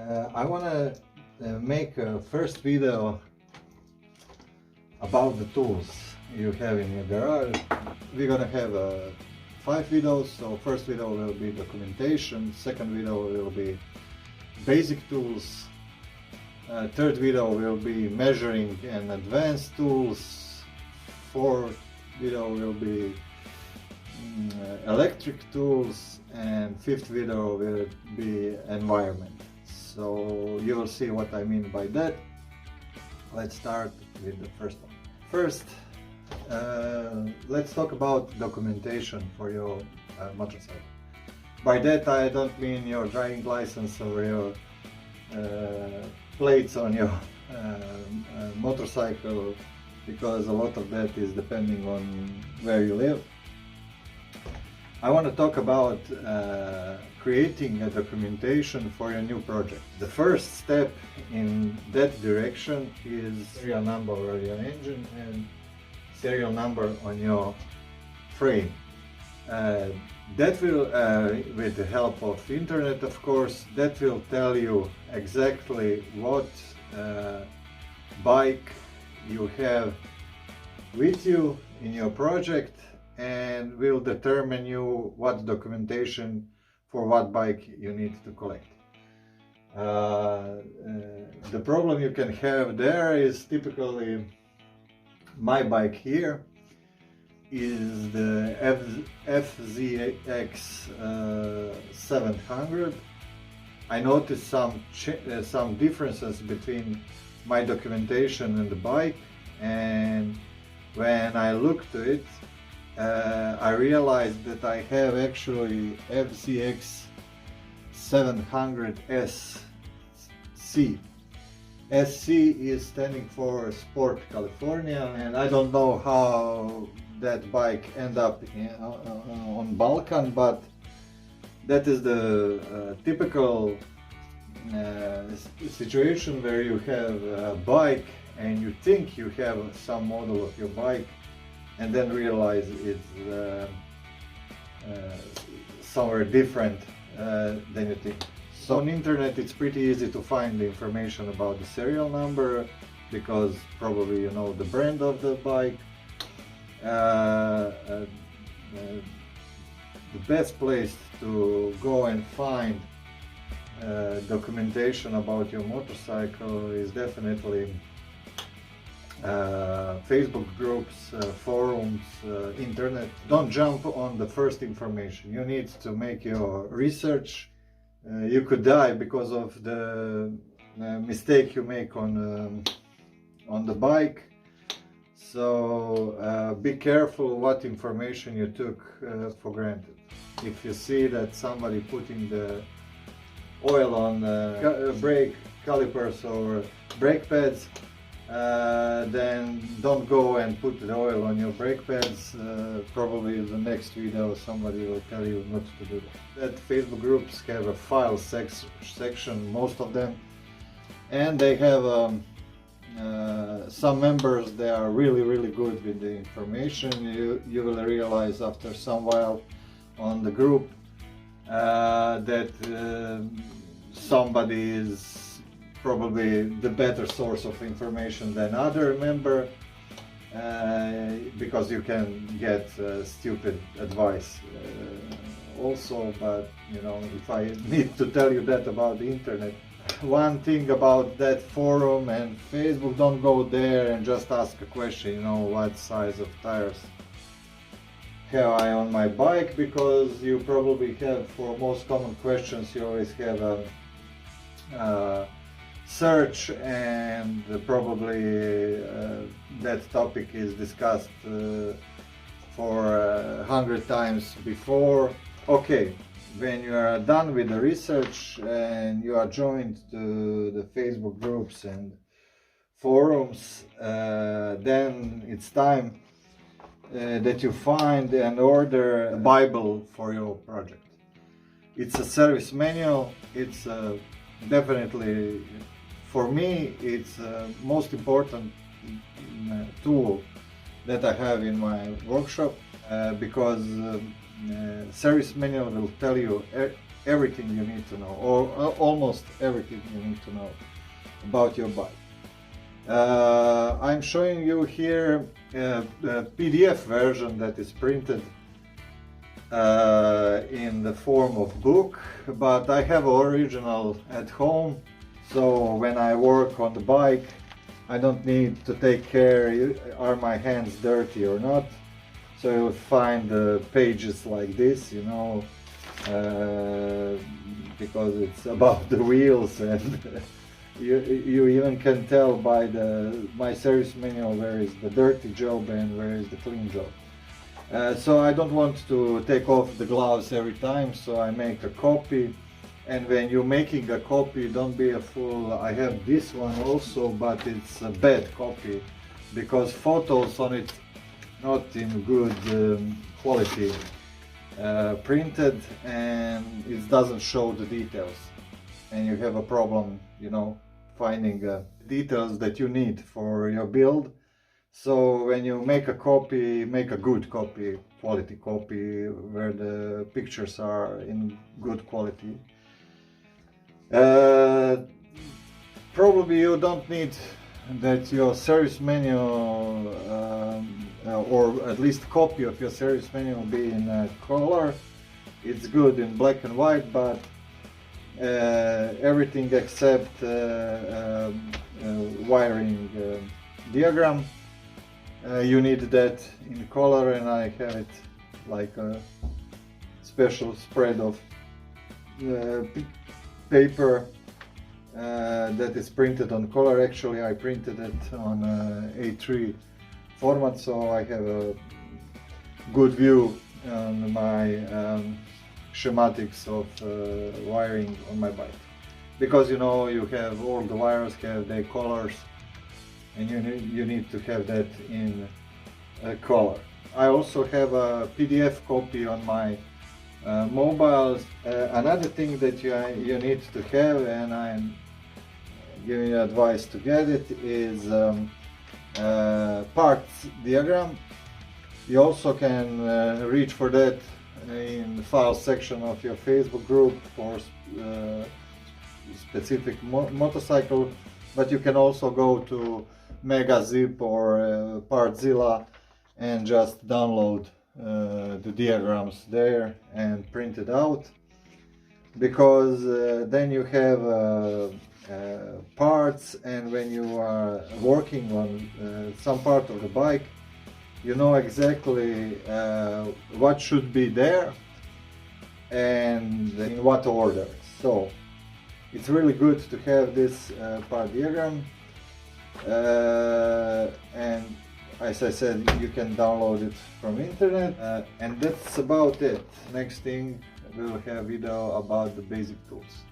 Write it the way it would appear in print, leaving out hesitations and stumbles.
I want to make a first video about the tools you have in your garage. We're gonna have 5 videos. So first video will be documentation, second video will be basic tools, third video will be measuring and advanced tools, fourth video will be electric tools, and fifth video will be environment. So you will see what I mean by that. Let's start with the first one. First, let's talk about documentation for your motorcycle. By that I don't mean your driving license or your plates on your motorcycle, because a lot of that is depending on where you live. I want to talk about creating a documentation for your new project. The first step in that direction is serial number of your engine and serial number on your frame. That will, with the help of internet of course, that will tell you exactly what bike you have with you in your project, and will determine you what documentation for what bike you need to collect. The problem you can have there is typically my bike here is the FZX 700. I noticed some differences between my documentation and the bike, and when I looked at it, I realized that I have actually FZX 700 SC. SC is standing for Sport California, and I don't know how that bike ended up on Balkan, but that is the typical situation where you have a bike and you think you have some model of your bike, and then realize it's somewhere different than you think. So on internet it's pretty easy to find the information about the serial number, because probably you know the brand of the bike. The best place to go and find documentation about your motorcycle is definitely Facebook groups, forums, internet. Don't jump on the first information. You need to make your research. You could die because of the mistake you make on the bike. So be careful what information you took for granted. If you see that somebody putting the oil on brake calipers or brake pads, then don't go and put the oil on your brake pads. Probably in the next video somebody will tell you not to do that. Facebook groups have a file section, most of them, and they have some members, they are really good with the information. You will realize after some while on the group that somebody is probably the better source of information than other member, because you can get stupid advice also. But you know, if I need to tell you that about the internet, one thing about that forum and Facebook, don't go there and just ask a question, you know, what size of tires have I on my bike, because you probably have, for most common questions, you always have a search, and probably that topic is discussed for 100 times before. Okay, when you are done with the research and you are joined to the Facebook groups and forums, then it's time that you find and order a Bible for your project. It's a service manual. It's definitely, for me, it's the most important tool that I have in my workshop, because service manual will tell you everything you need to know, or almost everything you need to know about your bike. I'm showing you here a PDF version that is printed in the form of book, but I have original at home, so when I work on the bike I don't need to take care are my hands dirty or not. So you'll find pages like this, you know, because it's about the wheels, and you even can tell by my service manual where is the dirty job and where is the clean job. So I don't want to take off the gloves every time, so I make a copy. And when you're making a copy, don't be a fool. I have this one also, but it's a bad copy because photos on it not in good quality printed, and it doesn't show the details, and you have a problem, you know, finding details that you need for your build. So when you make a copy, make a good copy, quality copy, where the pictures are in good quality. Probably you don't need that your service manual or at least copy of your service manual be in color. It's good in black and white, but everything except wiring diagram, you need that in color, and I have it like a special spread of paper that is printed on color. Actually I printed it on A3 format, so I have a good view on my schematics of wiring on my bike, because you know you have all the wires have their colors, and you need to have that in color. I also have a PDF copy on my mobiles. Another thing that you need to have, and I'm giving you advice to get it, is parts diagram. You also can reach for that in the file section of your Facebook group for specific motorcycle, but you can also go to Megazip or Partzilla and just download the diagrams there and print it out, because then you have parts, and when you are working on some part of the bike, you know exactly what should be there and in what order. So it's really good to have this part diagram, and as I said, you can download it from internet, and that's about it. Next thing, we'll have a video about the basic tools.